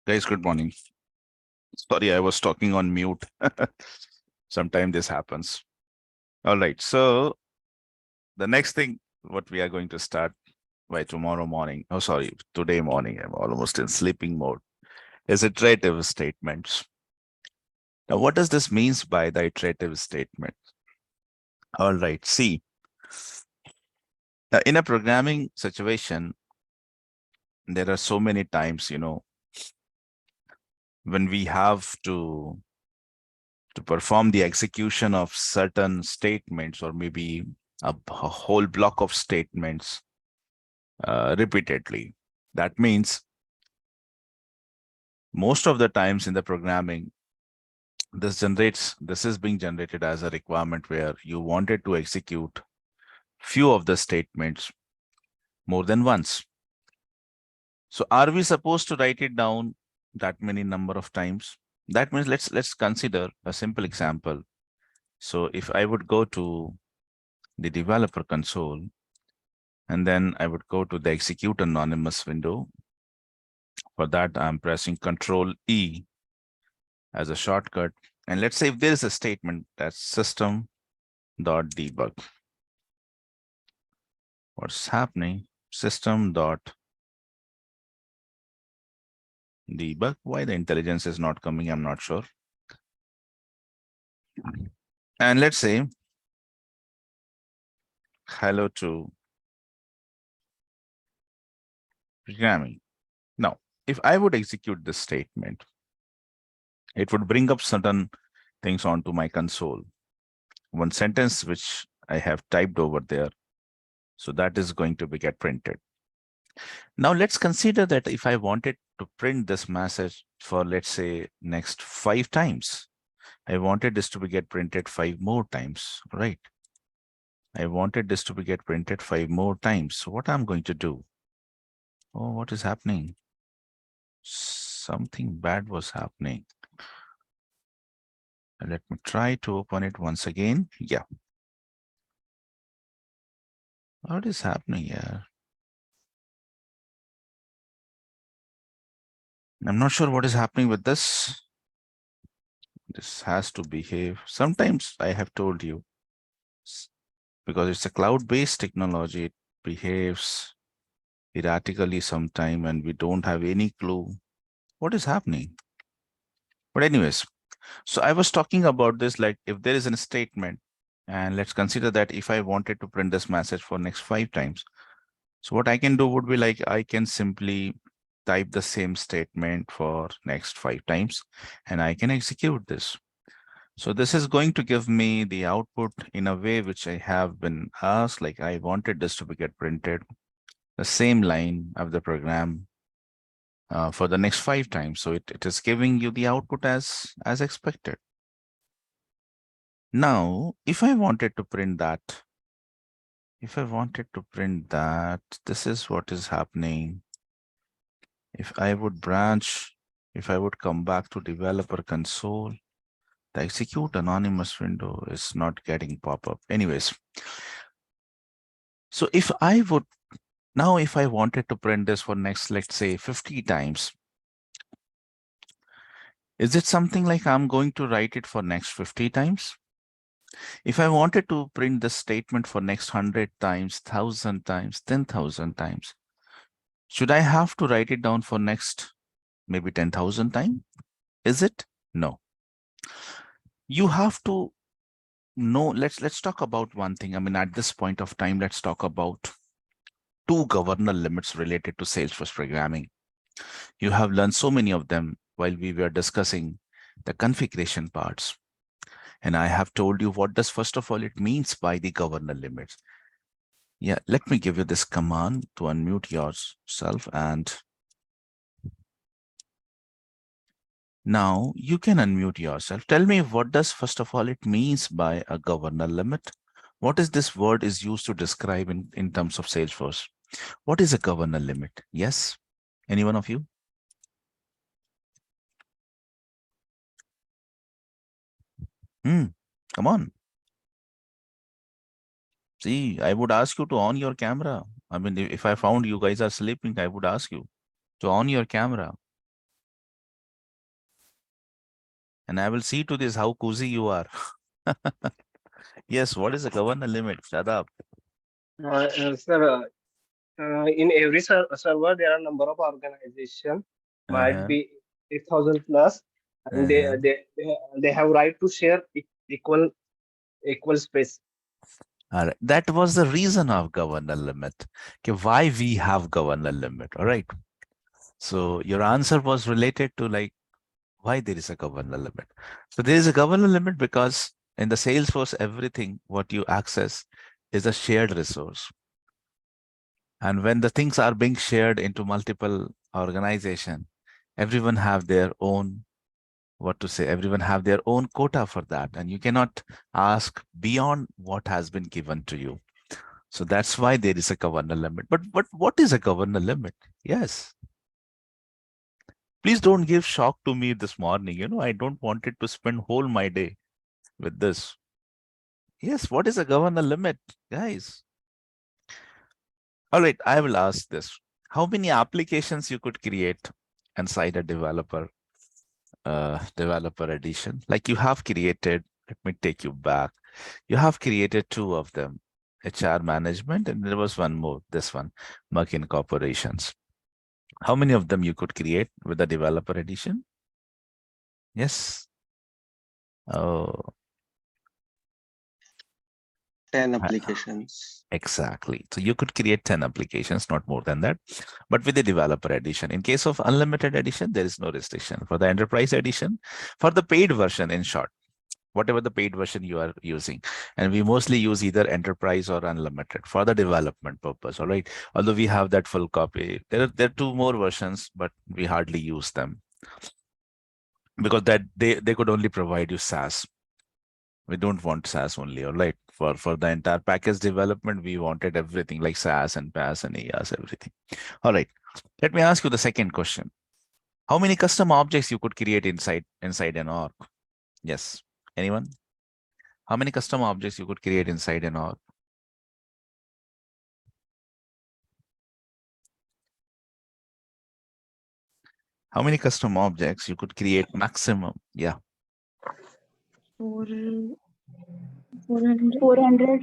Guys, good morning. Sorry, I was talking on mute. Sometime this happens. All right. So the next thing, what we are going to start by tomorrow morning. Oh, sorry, today morning. I'm almost in sleeping mode. Is iterative statements. Now, what does this means by the iterative statement? All right. See, in a programming situation, there are so many times, when we have to perform the execution of certain statements or maybe a whole block of statements repeatedly. That means most of the times in the programming, this is being generated as a requirement where you wanted to execute few of the statements more than once. So are we supposed to write it down that many number of times? That means let's consider a simple example. So if I would go to the developer console, and then I would go to the execute anonymous window. For that, I'm pressing Control E as a shortcut. And let's say if there is a statement that's system.debug. What's happening? System.debug. Why the intelligence is not coming, I'm not sure. And let's say hello to programming. Now, if I would execute this statement, it would bring up certain things onto my console. One sentence which I have typed over there. So that is going to be get printed. Now let's consider that if I wanted to print this message for, let's say, next 5 times, I wanted this to be get printed 5 more times, right? I wanted this to be get printed 5 more times. So what I'm going to do? Oh, what is happening? Something bad was happening. Let me try to open it once again. Yeah. What is happening here? I'm not sure what is happening with this. This has to behave. Sometimes I have told you, because it's a cloud-based technology, it behaves erratically sometime and we don't have any clue what is happening. But anyways, so I was talking about this, like if there is a statement, and let's consider that if I wanted to print this message for next 5 times. So what I can do would be like, I can simply type the same statement for next 5 times, and I can execute this. So this is going to give me the output in a way which I have been asked, like I wanted this to be get printed, the same line of the program for the next 5 times. So it is giving you the output as expected. Now, if I wanted to print that, this is what is happening. If I would branch, if I would come back to developer console, the execute anonymous window is not getting pop-up. Anyways, so if I would, now if I wanted to print this for next, let's say 50 times, is it something like I'm going to write it for next 50 times? If I wanted to print the statement for next 100 times, 1,000 times, 10,000 times, should I have to write it down for next maybe 10,000 times? Is it? No. You have to know, let's talk about one thing. I mean, at this point of time, let's talk about 2 governor limits related to Salesforce programming. You have learned so many of them while we were discussing the configuration parts. And I have told you what does, first of all, it means by the governor limits. Yeah, let me give you this command to unmute yourself, and now you can unmute yourself. Tell me what does, first of all, it means by a governor limit. What is this word is used to describe in terms of Salesforce? What is a governor limit? Yes, any one of you? Come on. See, I would ask you to on your camera. I mean, if I found you guys are sleeping, I would ask you to on your camera. And I will see to this how cozy you are. Yes, what is the governor limit? Shut up. Sir, in every server, there are number of organization, might Uh-huh. be 8,000 plus, and Uh-huh. they have right to share equal space. All right. That was the reason of governor limit. Okay, why we have governor limit. All right. So your answer was related to like why there is a governor limit. So there is a governor limit because in the Salesforce, everything what you access is a shared resource. And when the things are being shared into multiple organization, everyone have their own, what to say, everyone have their own quota for that. And you cannot ask beyond what has been given to you. So that's why there is a governor limit. But what is a governor limit? Yes. Please don't give shock to me this morning. I don't want it to spend whole my day with this. Yes, what is a governor limit, guys? All right, I will ask this. How many applications you could create inside a developer edition? Like you have created, let me take you back. You have created two of them, HR management, and there was one more, this one, Merkin Corporations. How many of them you could create with the developer edition? Yes. Oh, 10 I- applications. exactly. So you could create 10 applications, not more than that. But with the developer edition, in case of unlimited edition, there is no restriction. For the enterprise edition, for the paid version, in short, whatever the paid version you are using. And we mostly use either enterprise or unlimited for the development purpose. All right. Although we have that full copy, there are two more versions, but we hardly use them because that they could only provide you SaaS. We don't want SaaS only, all right. For the entire package development, we wanted everything like SaaS and PaaS and IaaS, everything. All right. Let me ask you the second question. How many custom objects you could create inside an org? Yes. Anyone? How many custom objects you could create inside an org? How many custom objects you could create maximum? Yeah. Four, 400. 400.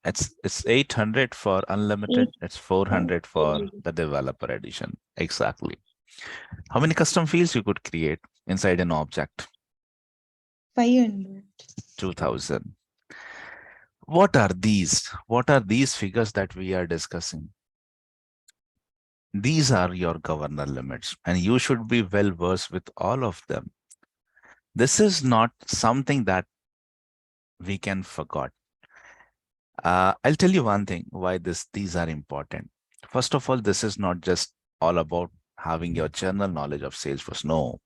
It's 800 for unlimited. It's 400 for the developer edition. Exactly. How many custom fields you could create inside an object? 500. 2000. What are these? What are these figures that we are discussing? These are your governor limits, and you should be well versed with all of them. This is not something that we can forget. I'll tell you one thing why these are important. First of all, this is not just all about having your general knowledge of Salesforce. No.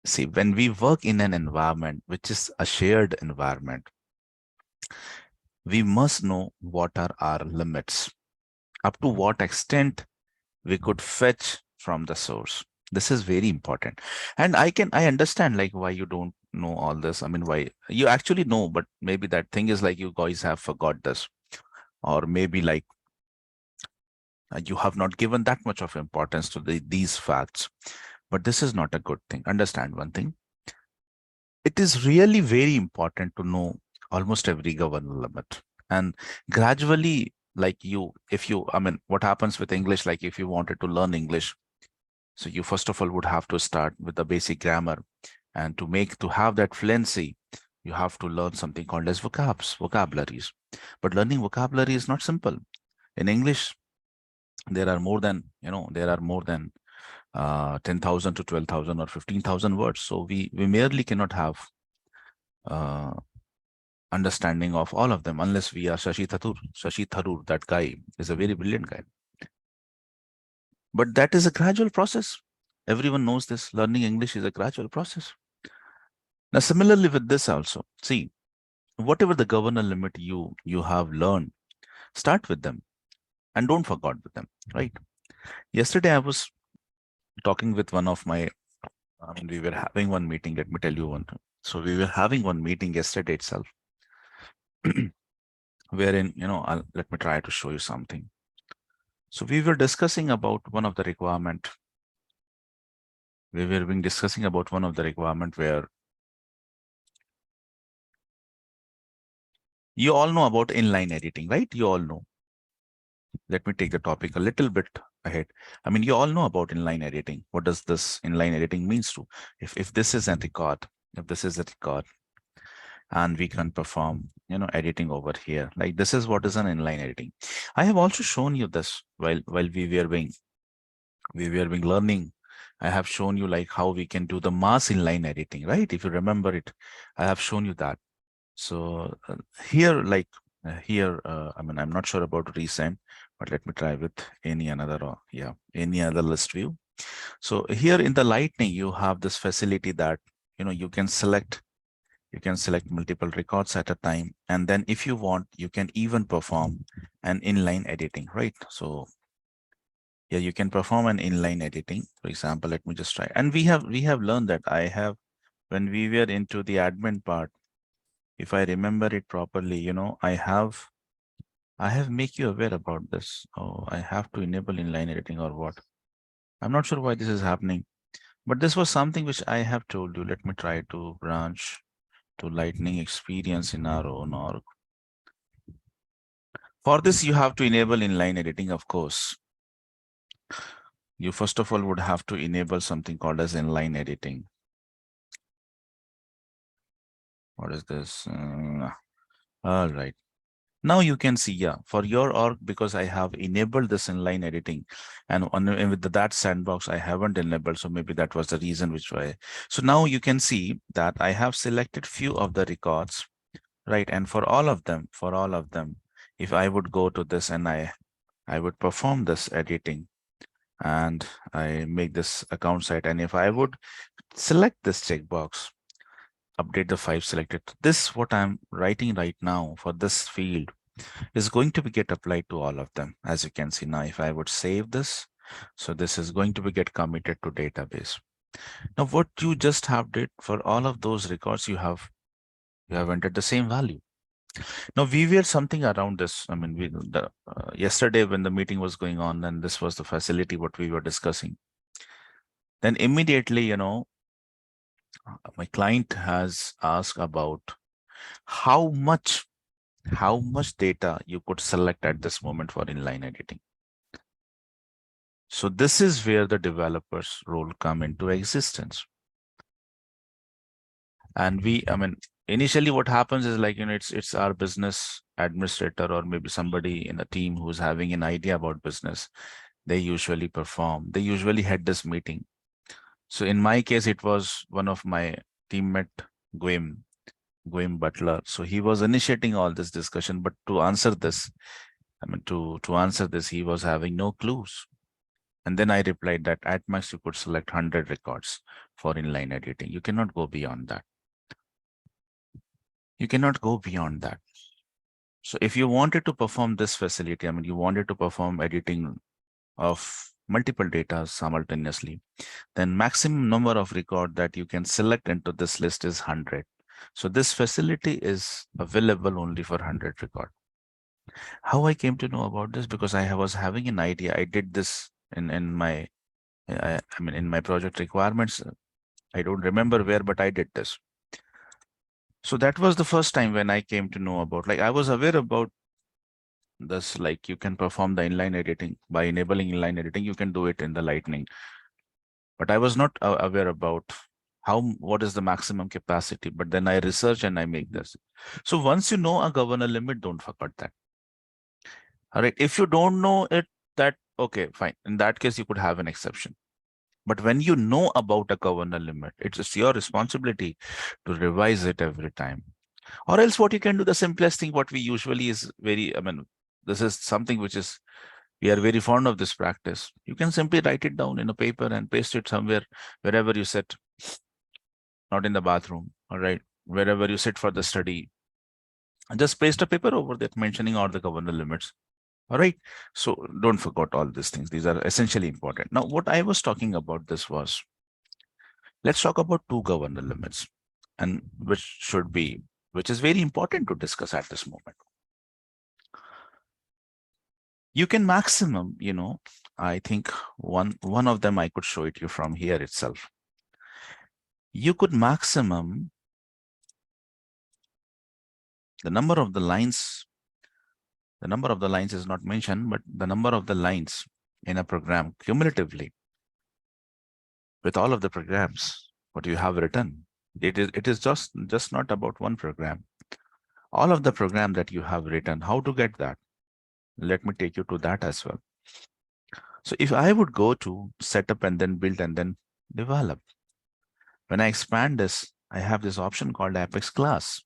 See, when we work in an environment which is a shared environment, we must know what are our limits, up to what extent we could fetch from the source. This is very important. And I understand like why you don't know all this. I mean, why you actually know, but maybe that thing is like you guys have forgot this, or maybe like you have not given that much of importance to these facts. But this is not a good thing. Understand one thing. It is really very important to know almost every governor limit. And gradually, like I mean, what happens with English, like if you wanted to learn English, so you first of all would have to start with the basic grammar. And to have that fluency, you have to learn something called as vocabularies. But learning vocabulary is not simple. In English, there are more than, 10,000 to 12,000 or 15,000 words. So we merely cannot have uh, understanding of all of them unless we are Shashi Tharoor. Shashi Tharoor, that guy is a very brilliant guy. But that is a gradual process. Everyone knows this. Learning English is a gradual process. Now, similarly with this also, see, whatever the governor limit you have learned, start with them and don't forget with them, right? Yesterday, I was talking with one of my, I mean, we were having one meeting. Let me tell you one thing. So we were having one meeting yesterday itself, wherein, let me try to show you something. So we were discussing about one of the requirement we were being discussing about one of the requirement where you all know about inline editing, right? You all know. Let me take the topic a little bit ahead. I mean, you all know about inline editing. What does this inline editing means to? If this is a record, if this is a record, and we can perform, editing over here. Like this is what is an inline editing. I have also shown you this while we were being learning. I have shown you like how we can do the mass inline editing, right? If you remember it, I have shown you that. So here, I mean, I'm not sure about recent, but let me try with any another, any other list view. So here in the Lightning, you have this facility that, you can select multiple records at a time. And then if you want, you can even perform an inline editing, right? So yeah, you can perform an inline editing. For example, let me just try. And we have learned that when we were into the admin part, if I remember it properly, I have make you aware about this. Oh, I have to enable inline editing or what? I'm not sure why this is happening, but this was something which I have told you. Let me try to branch to Lightning experience in our own org. For this, you have to enable inline editing, of course. You first of all would have to enable something called as inline editing. What is this? All right. Now you can see, yeah, for your org, because I have enabled this inline editing, and with that sandbox, I haven't enabled. So maybe that was the reason which why. So now you can see that I have selected few of the records, right? And for all of them, if I would go to this and I would perform this editing and I make this account site. And if I would select this checkbox, update the 5 selected, this what I'm writing right now for this field is going to be get applied to all of them. As you can see now, if I would save this, so this is going to be get committed to database. Now, what you just have did for all of those records, you have entered the same value. Now we were something around this. I mean, yesterday when the meeting was going on, and this was the facility what we were discussing. Then immediately, my client has asked about how much data you could select at this moment for inline editing. So this is where the developer's role come into existence. And I mean, initially what happens is like, it's our business administrator or maybe somebody in a team who's having an idea about business. They usually head this meeting. So in my case, it was one of my teammate, Gwim Butler. So he was initiating all this discussion, but to answer this, he was having no clues. And then I replied that at max, you could select 100 records for inline editing. You cannot go beyond that. You cannot go beyond that. So if you wanted to perform this facility, you wanted to perform editing of multiple data simultaneously, then maximum number of record that you can select into this list is 100. So this facility is available only for 100 record. How I came to know about this? Because I was having an idea. I did this in my, in my project requirements. I don't remember where, but I did this. So that was the first time when I came to know about, like, I was aware about this, like you can perform the inline editing by enabling inline editing. You can do it in the Lightning, but I was not aware about what is the maximum capacity. But then I research and I make this. So once you know a governor limit, don't forget that. All right. If you don't know it, that okay, fine. In that case, you could have an exception. But when you know about a governor limit, it's your responsibility to revise it every time. Or else what you can do, the simplest thing, what we usually is this is something which is, we are very fond of this practice. You can simply write it down in a paper and paste it somewhere, wherever you sit, not in the bathroom, all right, wherever you sit for the study. And just paste a paper over that mentioning all the governor limits. All right. So don't forget all these things. These are essentially important. Now, what I was talking about this was, let's talk about two governor limits, and which is very important to discuss at this moment. You can maximum, I think one of them I could show it you from here itself. you could maximum the number of the lines. The number of the lines is not mentioned, but the number of the lines in a program cumulatively with all of the programs, what you have written. It is just not about one program. All of the program that you have written, how to get that? Let me take you to that as well. So if I would go to setup and then build and then develop, when I expand this, I have this option called Apex class,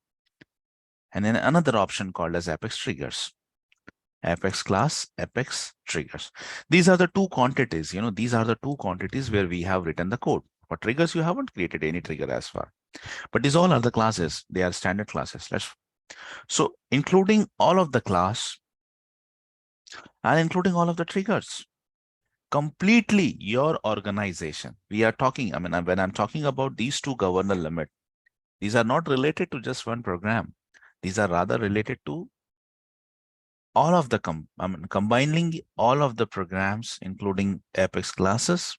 and then another option called as Apex triggers. Apex class, Apex triggers. These are the two quantities, these are the two quantities where we have written the code. For triggers, you haven't created any trigger as far, but these all are the classes. They are standard classes. So including all of the class and including all of the triggers, completely your organization. We are talking, when I'm talking about these two governor limit, these are not related to just one program. These are rather related to all of the combining all of the programs, including Apex classes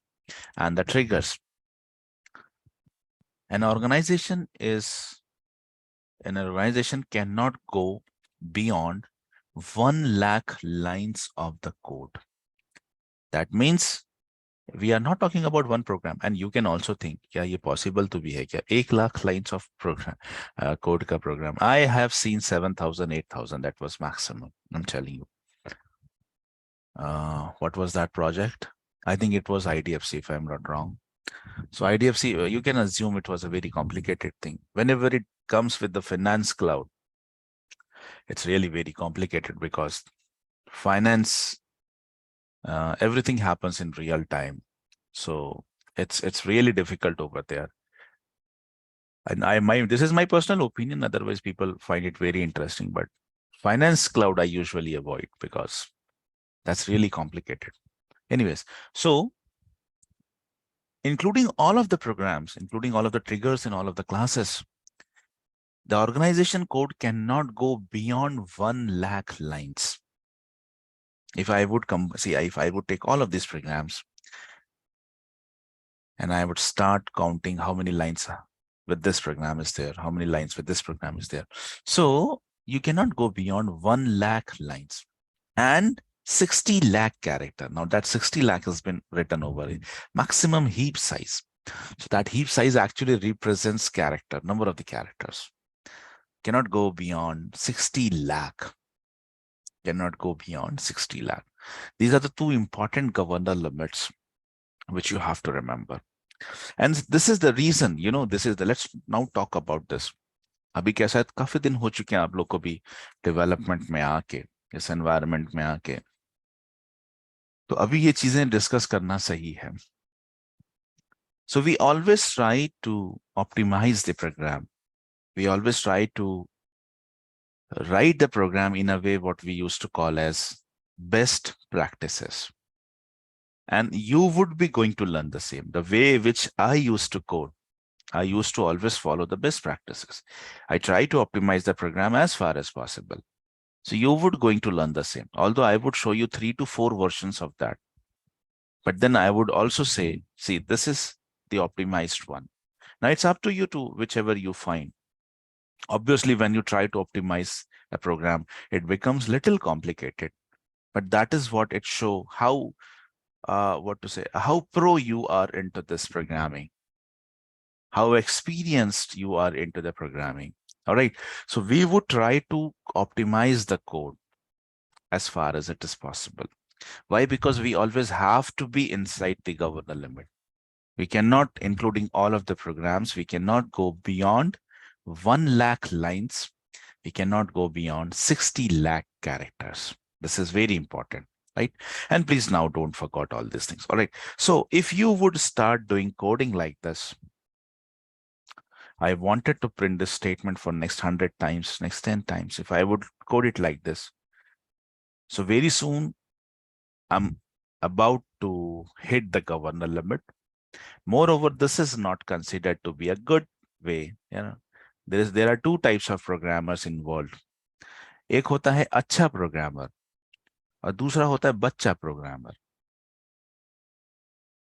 and the triggers. An organization cannot go beyond 1 lakh lines of the code. That means we are not talking about one program. And you can also think, yeah, ये possible to be है क्या? 1 lakh lines of program, code ka program. I have seen 7,000, 8,000. That was maximum. I'm telling you. What was that project? I think it was IDFC, if I'm not wrong. So IDFC, you can assume it was a very complicated thing. Whenever it comes with the finance cloud, it's really very complicated because finance, everything happens in real time. So it's really difficult over there. And this is my personal opinion. Otherwise, people find it very interesting. But finance cloud, I usually avoid because that's really complicated. Anyways, so including all of the programs, including all of the triggers and all of the classes, the organization code cannot go beyond 1 lakh lines. If I would if I would take all of these programs and I would start counting how many lines with this program is there, how many lines with this program is there. So you cannot go beyond 1 lakh lines and 60 lakh character. Now that 60 lakh has been written over it. Maximum heap size. So that heap size actually represents character, number of the characters. Cannot go beyond 60 lakh. Cannot go beyond 60 lakh. These are the two important governor limits which you have to remember. And this is the reason, let's now talk about this. अभी कैसा है, काफी दिन हो चुके हैं आप लोग को भी डेवलपमेंट में आके, इस एनवायरनमेंट में आके, तो अभी ये चीजें डिस्कस करना सही है. So we always try to optimize the program. We always try to write the program in a way what we used to call as best practices. And you would be going to learn the same. The way which I used to code, I used to always follow the best practices. I try to optimize the program as far as possible. So you would going to learn the same. Although I would show you 3 to 4 versions of that. But then I would also say, see, this is the optimized one. Now it's up to you to whichever you find. Obviously, when you try to optimize a program, it becomes little complicated. But that is what it shows how, how pro you are into this programming, how experienced you are into the programming. All right. So we would try to optimize the code as far as it is possible. Why? Because we always have to be inside the governor limit. We cannot, including all of the programs, we cannot go beyond 1 lakh lines. We cannot go beyond 60 lakh characters. This is very important, right? And please now don't forget all these things. All right. So if you would start doing coding like this, I wanted to print this statement for next 100 times, next 10 times. If I would code it like this, so very soon I'm about to hit the governor limit. Moreover, this is not considered to be a good way. There are two types of programmers involved. एक होता है अच्छा programmer और दूसरा होता है बच्चा programmer.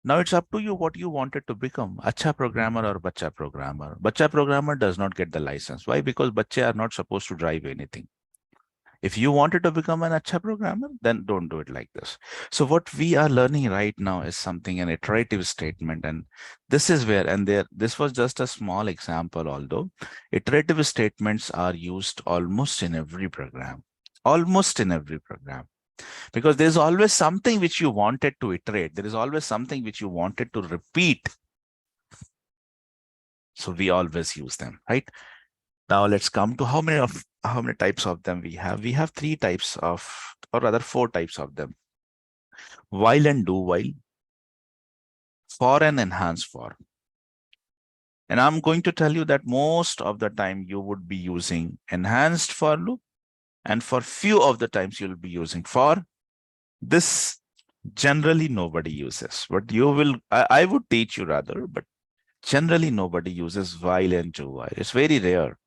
Now it's up to you what you wanted to become. Acha programmer or bacha programmer. Bacha programmer does not get the license. Why? Because bache are not supposed to drive anything. If you wanted to become an acha programmer, then don't do it like this. So what we are learning right now is something, an iterative statement. And this is where, and there, this was just a small example, although iterative statements are used almost in every program, because there's always something which you wanted to iterate. There is always something which you wanted to repeat. So we always use them, right? Now let's come to how many types of them we have. We have 3 types of, or rather 4 types of them. While and do while, for and enhance for. And I'm going to tell you that most of the time you would be using enhanced for loop, and for few of the times you'll be using for. This generally nobody uses, but you will, I would teach you rather, but generally nobody uses while and do while. It's very rare.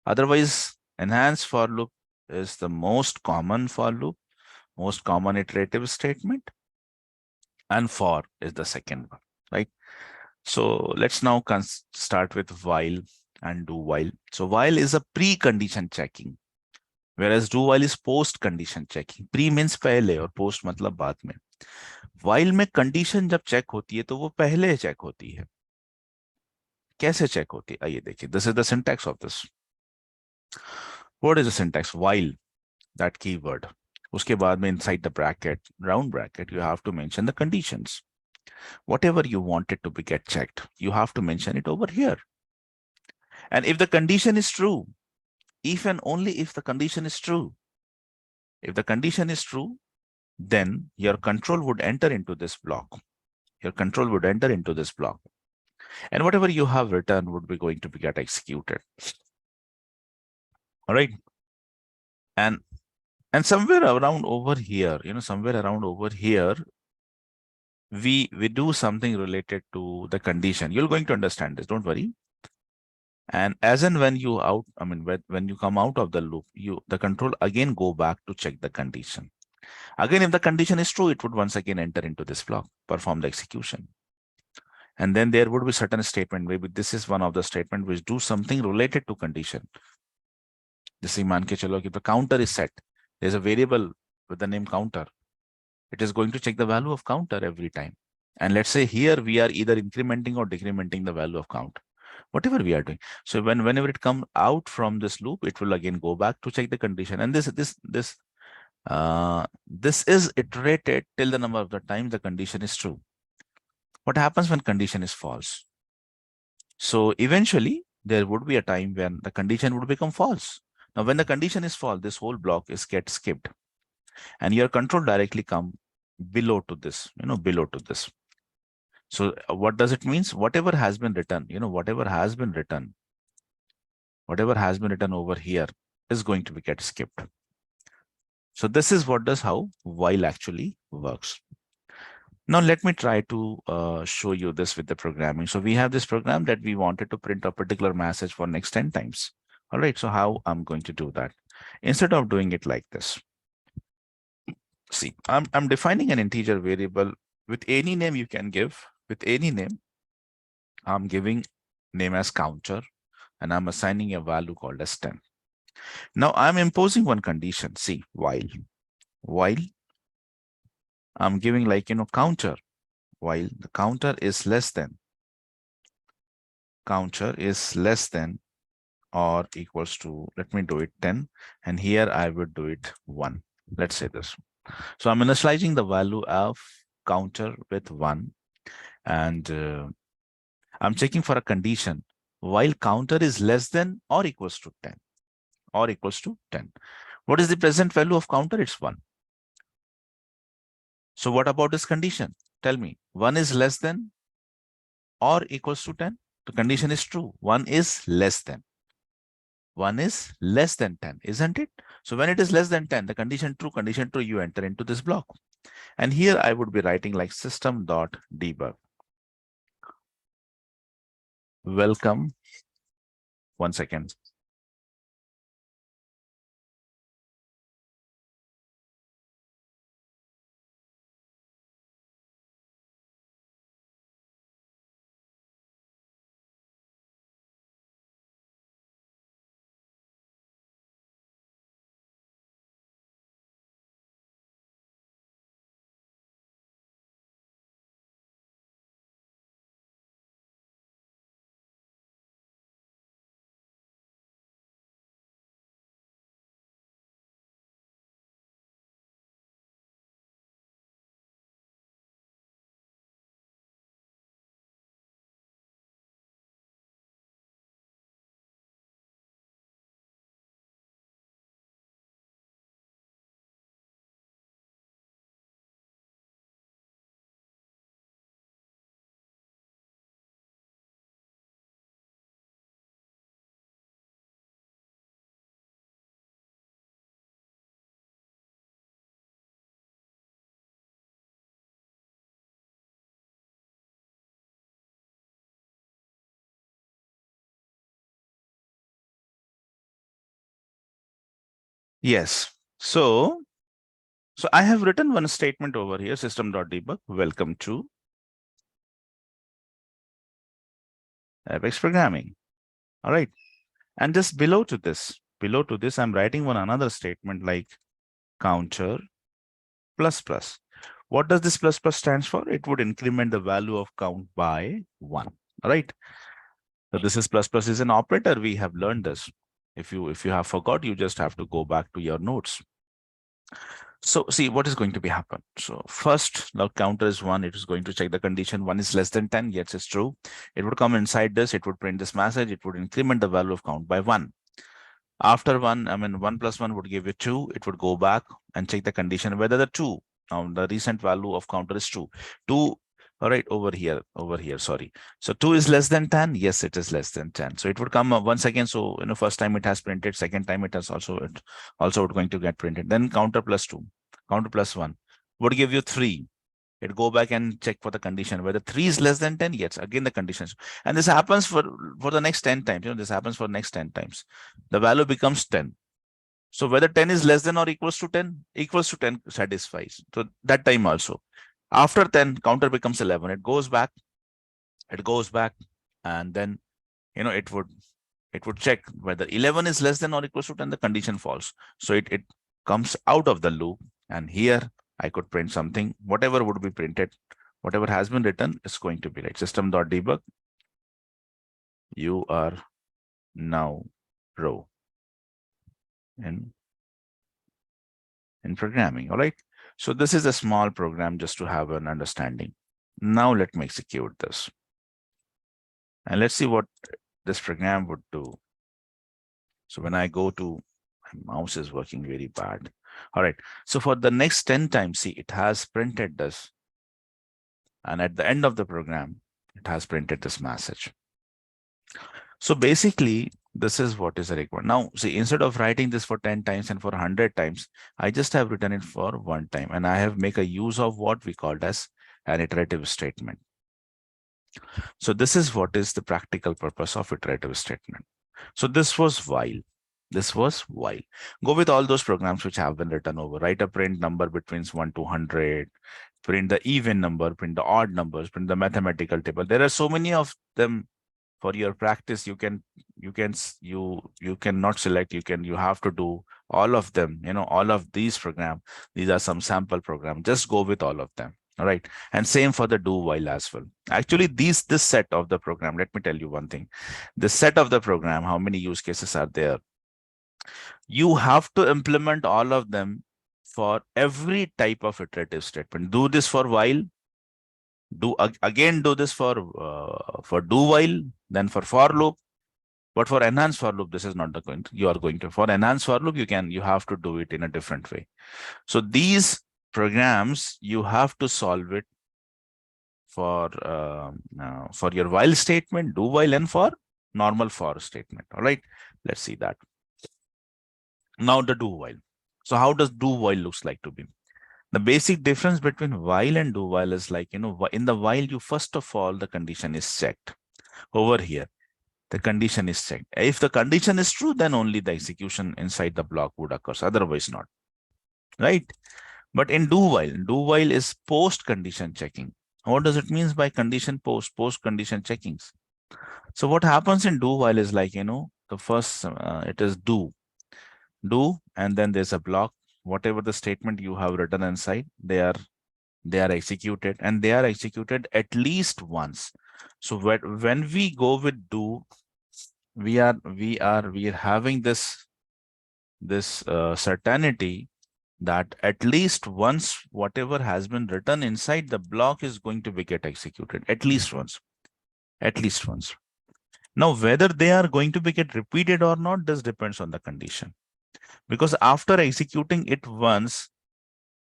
Otherwise, enhance for loop is the most common for loop, most common iterative statement, and for is the second one, right? So let's now start with while and do while. So while is a pre-condition checking, whereas do while is post-condition checking. Pre means पहले और post मतलब बाद में. While में condition जब check होती है तो वो पहले check होती है. कैसे check होती है? आइए देखिए. This is the syntax of this. What is the syntax? While, that keyword. उसके बाद में inside the bracket, round bracket, you have to mention the conditions. Whatever you want it to be get checked, you have to mention it over here. And if the condition is true, if and only if the condition is true, then your control would enter into this block. And whatever you have written would be going to be get executed. All right. And somewhere around over here, we do something related to the condition. You're going to understand this, don't worry. And as and when you out, when you come out of the loop, the control again go back to check the condition. Again, if the condition is true, it would once again enter into this block, perform the execution. And then there would be certain statement. Maybe this is one of the statement which do something related to condition. जैसे मान के चलो कि the counter is set. There's a variable with the name counter. It is going to check the value of counter every time. And let's say here we are either incrementing or decrementing the value of count, whatever we are doing. So whenever it comes out from this loop, it will again go back to check the condition. And this is iterated till the number of the times the condition is true. What happens when condition is false? So eventually there would be a time when the condition would become false. Now, when the condition is false, this whole block is get skipped, and your control directly come below to this, below to this. So what does it mean? Whatever has been written, whatever has been written over here is going to be get skipped. So this is how while actually works. Now let me try to show you this with the programming. So we have this program that we wanted to print a particular message for next 10 times. All right, so how I'm going to do that? Instead of doing it like this, see, I'm defining an integer variable with any name you can give. With any name, I'm giving name as counter, and I'm assigning a value called as 10. Now I'm imposing one condition. See, while I'm giving counter, while the counter is less than or equals to, let me do it 10, and here I would do it 1. Let's say this. So I'm initializing the value of counter with 1, and I'm checking for a condition while counter is less than or equals to 10. What is the present value of counter? It's 1. So what about this condition? Tell me, 1 is less than or equals to 10? The condition is true. 1 is less than. 1 is less than 10, isn't it? So when it is less than 10, the condition true, you enter into this block. And here I would be writing like system.debug. Welcome. 1 second. Yes. So I have written one statement over here, system.debug, welcome to Apex programming. All right. And just below to this, I'm writing another statement like counter plus plus. What does this plus plus stands for? It would increment the value of count by 1. All right. So this is plus plus is an operator. We have learned this. If you have forgot, you just have to go back to your notes. So see what is going to be happen. So first, now counter is 1. It is going to check the condition 1 is less than 10. Yes, it's true. It would come inside this. It would print this message. It would increment the value of count by 1. After 1, I mean 1 plus 1 would give you 2. It would go back and check the condition whether the 2. Now the recent value of counter is 2. 2. All right, over here, sorry. So 2 is less than 10. Yes, it is less than 10. So it would come once again. So, first time it has printed, second time it has also going to get printed. Then counter plus 2, counter plus 1 would give you 3. It go back and check for the condition whether 3 is less than 10. Yes, again the conditions. And this happens for the next 10 times. This happens for next 10 times. The value becomes 10. So whether 10 is less than or equals to 10, satisfies. So that time also. After 10, counter becomes 11. It goes back, and then it would check whether 11 is less than or equals to 10. The condition false. So it comes out of the loop, and here I could print something. Whatever would be printed, whatever has been written is going to be right. System.debug. You are now pro in programming. All right. So this is a small program just to have an understanding. Now let me execute this. And let's see what this program would do. So when I go to, my mouse is working very bad. All right. So for the next 10 times, see, it has printed this. And at the end of the program, it has printed this message. So basically, this is what is required. Now, see, instead of writing this for 10 times and for 100 times, I just have written it for 1 time. And I have make a use of what we called as an iterative statement. So this is what is the practical purpose of iterative statement. So this was while. Go with all those programs which have been written over. Write a print number between 1 to 100, print the even number, print the odd numbers, print the mathematical table. There are so many of them. For your practice, you cannot select. You have to do all of them. All of these programs. These are some sample programs. Just go with all of them. All right. And same for the do while as well. Actually, this set of the program, let me tell you one thing. The set of the program, how many use cases are there? You have to implement all of them for every type of iterative statement. Do this for while. Do this for do while, then for loop. But for enhanced for loop, this is not the point. You are going to, for enhanced for loop, you have to do it in a different way. So these programs, you have to solve it for your while statement, do while, and for normal for statement. All right, let's see that. Now the do while. So how does do while looks like to be? The basic difference between while and do while is like, in the while, you first of all, the condition is checked. Over here, the condition is checked. If the condition is true, then only the execution inside the block would occur. Otherwise not. Right? But in do while is post condition checking. What does it mean by condition post condition checkings? So what happens in do while is like, the first it is do, and then there's a block. Whatever the statement you have written inside, they are executed, and they are executed at least once. So when we go with do, we are having this certainty that at least once whatever has been written inside the block is going to be get executed at least once. Now whether they are going to be get repeated or not, this depends on the condition, because after executing it once,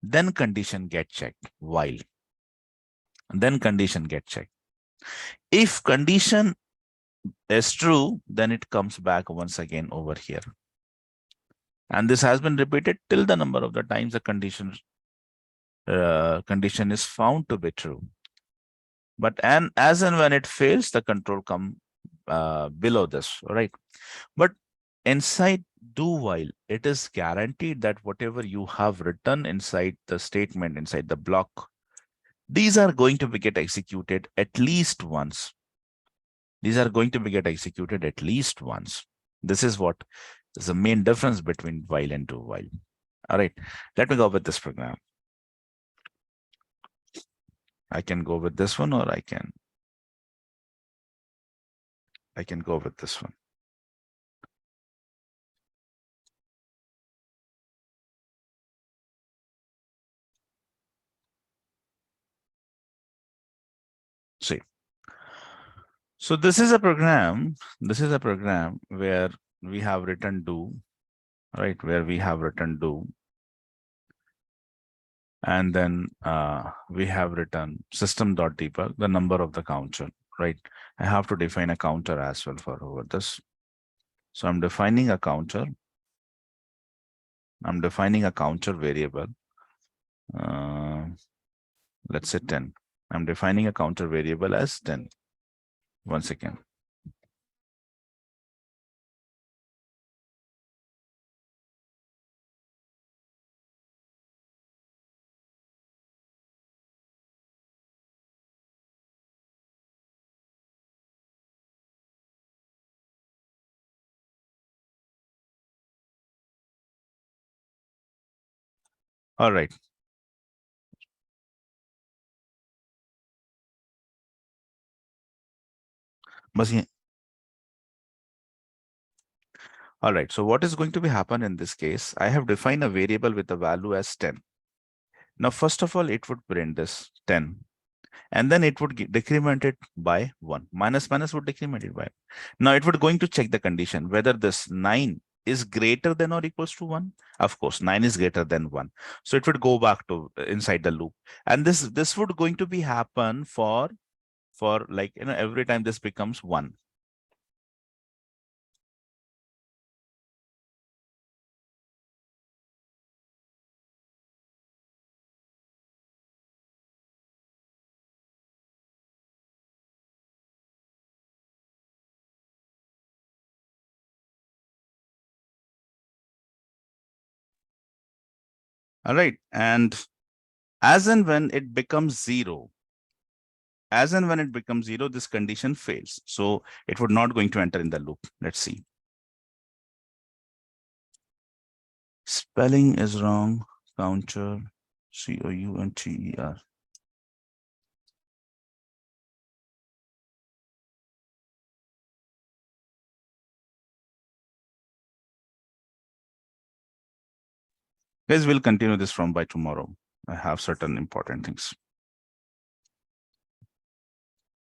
then condition get checked while, then condition get checked. If condition is true, then it comes back once again over here. And this has been repeated till the number of the times the condition is found to be true. But as and when it fails, the control come below this, right? But inside do while, it is guaranteed that whatever you have written inside the statement, inside the block, these are going to be get executed at least once. These are going to be get executed at least once. This is what is the main difference between while and do while. All right, let me go with this program. I can go with this one, or I can go with this one. See, so this is a program. This is a program where we have written do, right? Where we have written do, and then we have written system.debug, the number of the counter, right? I have to define a counter as well for over this. So I'm defining a counter. I'm defining a counter variable. Let's say 10. I'm defining a counter variable as 10. Once again. All right. All right. So what is going to be happen in this case? I have defined a variable with the value as 10. Now, first of all, it would print this 10. And then it would decrement it by 1. Minus minus would decrement it by. Now it would going to check the condition whether this 9 is greater than or equals to 1. Of course, 9 is greater than 1. So it would go back to inside the loop. And this would going to be happen for like, every time this becomes 1. All right. And as and when it becomes 0, this condition fails. So it would not going to enter in the loop. Let's see. Spelling is wrong. Counter, counter. Guys, we'll continue this from by tomorrow. I have certain important things.